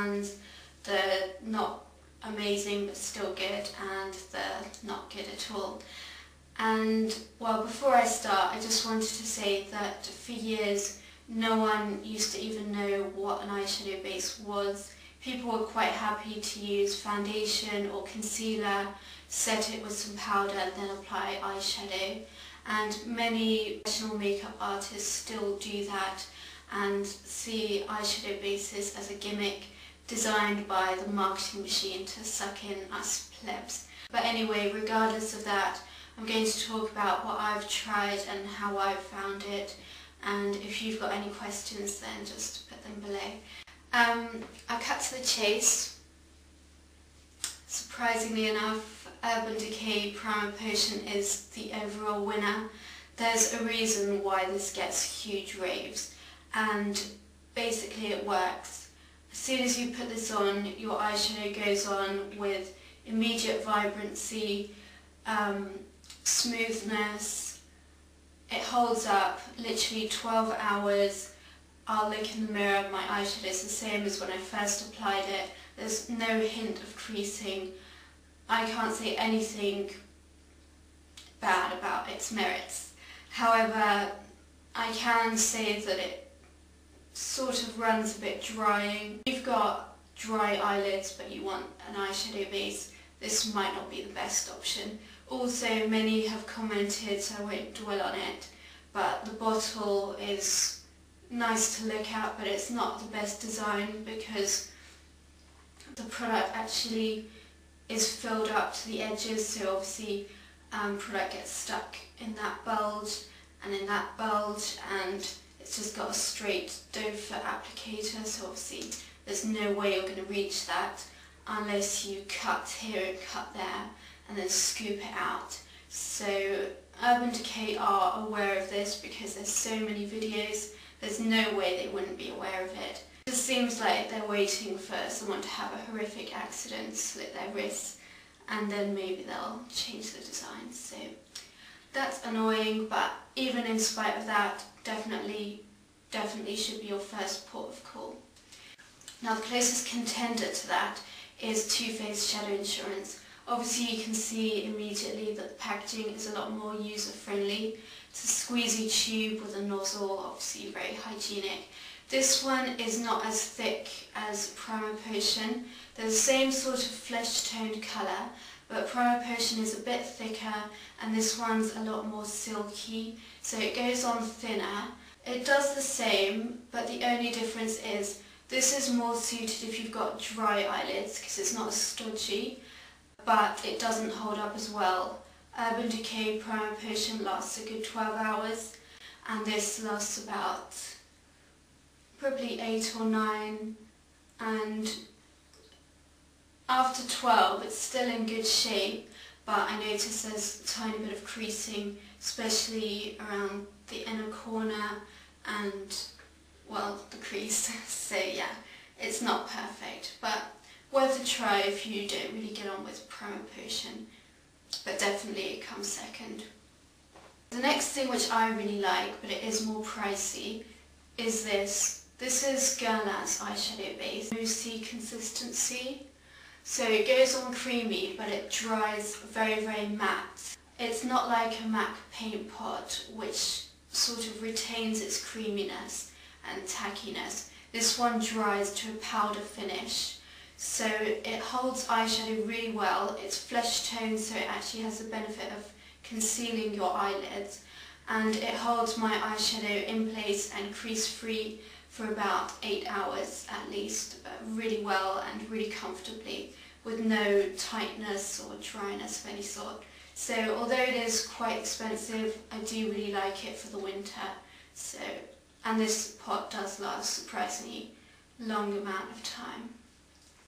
ones, the not amazing but still good, and the not good at all. And well, before I start, I just wanted to say that for years no one used to even know what an eyeshadow base was. People were quite happy to use foundation or concealer, set it with some powder and then apply eyeshadow. And many professional makeup artists still do that and see eyeshadow bases as a gimmick designed by the marketing machine to suck in us plebs. But anyway, regardless of that, I'm going to talk about what I've tried and how I've found it, and if you've got any questions then just put them below. I'll cut to the chase. Surprisingly enough, Urban Decay Primer Potion is the overall winner. There's a reason why this gets huge raves, and basically it works. As soon as you put this on, your eyeshadow goes on with immediate vibrancy, smoothness. It holds up literally 12 hours. I'll look in the mirror, my eyeshadow is the same as when I first applied it. There's no hint of creasing. I can't say anything bad about its merits. However, I can say that it sort of runs a bit drying. If you've got dry eyelids but you want an eyeshadow base, this might not be the best option. Also, many have commented, so I won't dwell on it, but the bottle is nice to look at, but it's not the best design because the product actually is filled up to the edges, so obviously product gets stuck in that bulge and in that bulge, and it's just got a straight doe foot applicator, so obviously there's no way you're going to reach that unless you cut here and cut there and then scoop it out. So Urban Decay are aware of this because there's so many videos. There's no way they wouldn't be aware of it. It just seems like they're waiting for someone to have a horrific accident, slit their wrists, and then maybe they'll change the design. So that's annoying, but even in spite of that, definitely should be your first port of call. Now the closest contender to that is Too Faced Shadow Insurance. Obviously you can see immediately that the packaging is a lot more user friendly. It's a squeezy tube with a nozzle, obviously very hygienic. This one is not as thick as Primer Potion. They're the same sort of flesh toned colour, but Primer Potion is a bit thicker and this one's a lot more silky, so it goes on thinner. It does the same, but the only difference is this is more suited if you've got dry eyelids because it's not as stodgy, but it doesn't hold up as well. Urban Decay Primer Potion lasts a good 12 hours and this lasts about probably 8 or 9, and after 12 it's still in good shape, but I notice there's a tiny bit of creasing, especially around the inner corner and, well, the crease. So yeah, it's not perfect, but worth a try if you don't really get on with Primer Potion, but definitely it comes second. The next thing which I really like, but it is more pricey, is this. This is Guerlain's eyeshadow base. Moussey consistency. So it goes on creamy, but it dries very, very matte. It's not like a MAC paint pot, which sort of retains its creaminess and tackiness. This one dries to a powder finish. So it holds eyeshadow really well. It's flesh toned, so it actually has the benefit of concealing your eyelids, and it holds my eyeshadow in place and crease free for about 8 hours at least, really well and really comfortably, with no tightness or dryness of any sort. So although it is quite expensive, I do really like it for the winter. So, and this pot does last a surprisingly long amount of time.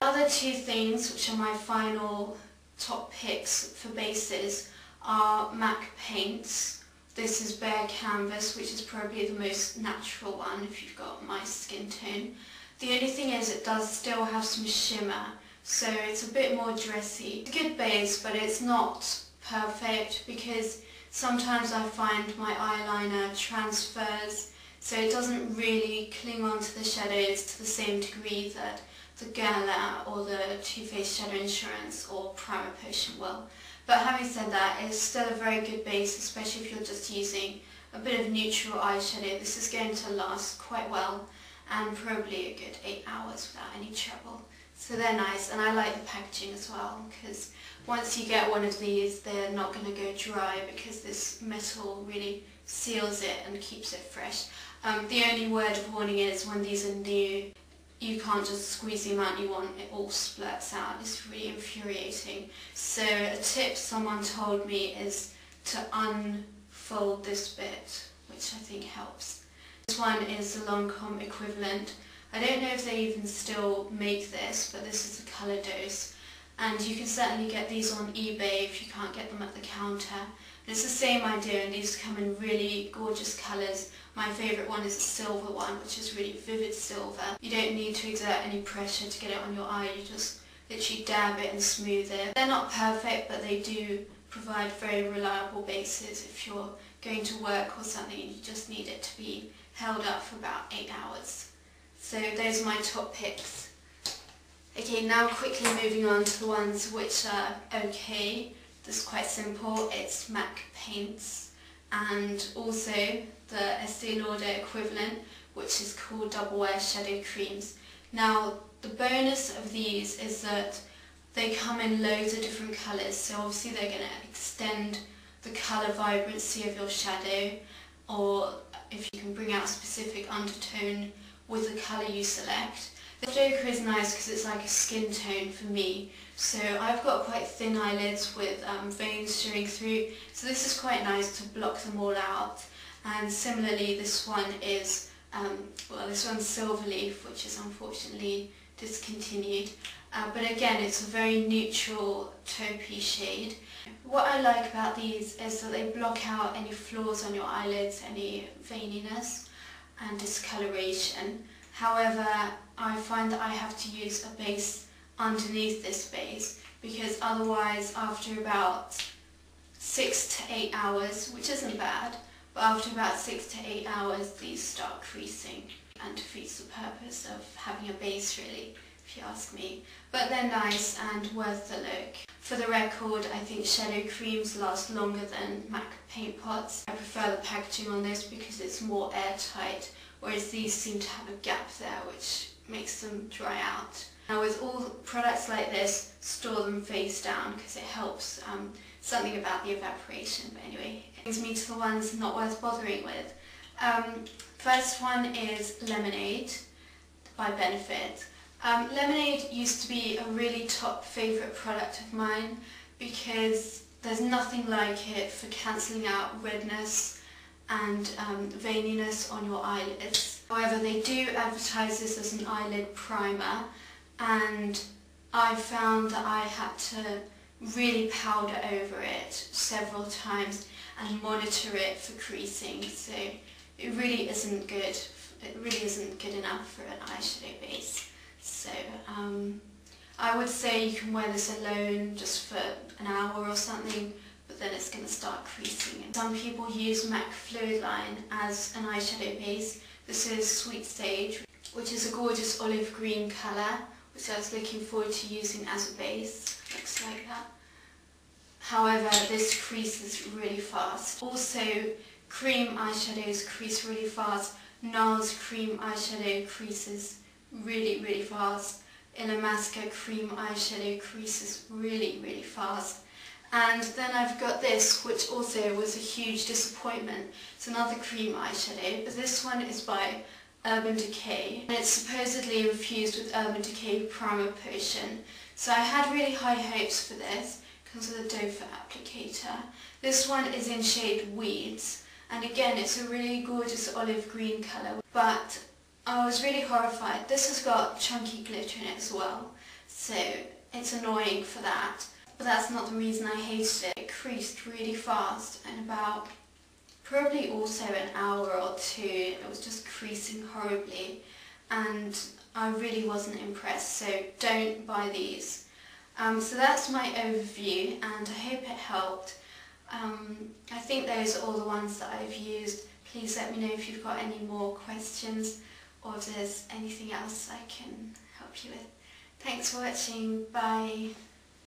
The other two things, which are my final top picks for bases, are MAC paints. This is Bare Canvas, which is probably the most natural one if you've got my skin tone. The only thing is it does still have some shimmer, so it's a bit more dressy. It's a good base, but it's not perfect because sometimes I find my eyeliner transfers, so it doesn't really cling onto the shadows to the same degree that the the Guerlain or the Too Faced Shadow Insurance or Primer Potion will. But having said that, it's still a very good base, especially if you're just using a bit of neutral eyeshadow. This is going to last quite well and probably a good 8 hours without any trouble. So they're nice, and I like the packaging as well, because once you get one of these, they're not going to go dry because this metal really seals it and keeps it fresh. The only word of warning is when these are new, you can't just squeeze the amount you want, it all splurts out. It's really infuriating. So a tip someone told me is to unfold this bit, which I think helps. This one is the Lancome equivalent. I don't know if they even still make this, but this is the colour dose. And you can certainly get these on eBay if you can't get them at the counter. And it's the same idea, and these come in really gorgeous colours. My favourite one is a silver one, which is really vivid silver. You don't need to exert any pressure to get it on your eye, you just literally dab it and smooth it. They're not perfect, but they do provide very reliable bases if you're going to work or something and you just need it to be held up for about 8 hours. So those are my top picks. Okay, now quickly moving on to the ones which are okay. This is quite simple, it's MAC paints, and also the Estee Lauder equivalent, which is called Double Wear Shadow Creams. Now, the bonus of these is that they come in loads of different colours, so obviously they're going to extend the colour vibrancy of your shadow, or if you can bring out a specific undertone with the colour you select. The Joker is nice because it's like a skin tone for me, so I've got quite thin eyelids with veins showing through, so this is quite nice to block them all out. And similarly, this one is, this one's Silver Leaf, which is unfortunately discontinued, but again it's a very neutral taupey shade. What I like about these is that they block out any flaws on your eyelids, any veininess and discoloration. However, I find that I have to use a base underneath this base, because otherwise after about 6 to 8 hours, which isn't bad, but after about 6 to 8 hours these start creasing and defeats the purpose of having a base, really, if you ask me. But they're nice and worth the look. For the record, I think shadow creams last longer than MAC paint pots. I prefer the packaging on this because it's more airtight, whereas these seem to have a gap there which makes them dry out. Now with all products like this, store them face down because it helps something about the evaporation. But anyway, it brings me to the ones not worth bothering with. First one is Lemonade by Benefit. Lemonade used to be a really top favourite product of mine because there's nothing like it for cancelling out redness and veininess on your eyelids. However, they do advertise this as an eyelid primer, and I found that I had to really powder over it several times and monitor it for creasing, so it really isn't good. It really isn't good enough for an eyeshadow base. So I would say you can wear this alone just for an hour or something, but then it's going to start creasing. And some people use MAC Fuidlines as an eyeshadow base. This is Sweet Sage, which is a gorgeous olive green colour, which I was looking forward to using as a base. Looks like that. However, this creases really fast. Also, cream eyeshadows crease really fast. NARS cream eyeshadow creases really fast. Illamasqua cream eyeshadow creases really fast. And then I've got this, which also was a huge disappointment. It's another cream eyeshadow, but this one is by Urban Decay, and it's supposedly infused with Urban Decay Primer Potion. So I had really high hopes for this because of the doe foot applicator. This one is in shade Weeds, and again it's a really gorgeous olive green colour, but I was really horrified. This has got chunky glitter in it as well, so it's annoying for that. But that's not the reason I hated it. It creased really fast, and about probably also an hour or two it was just creasing horribly, and I really wasn't impressed, so don't buy these. So that's my overview, and I hope it helped. I think those are all the ones that I've used. Please let me know if you've got any more questions or if there's anything else I can help you with. Thanks for watching, bye.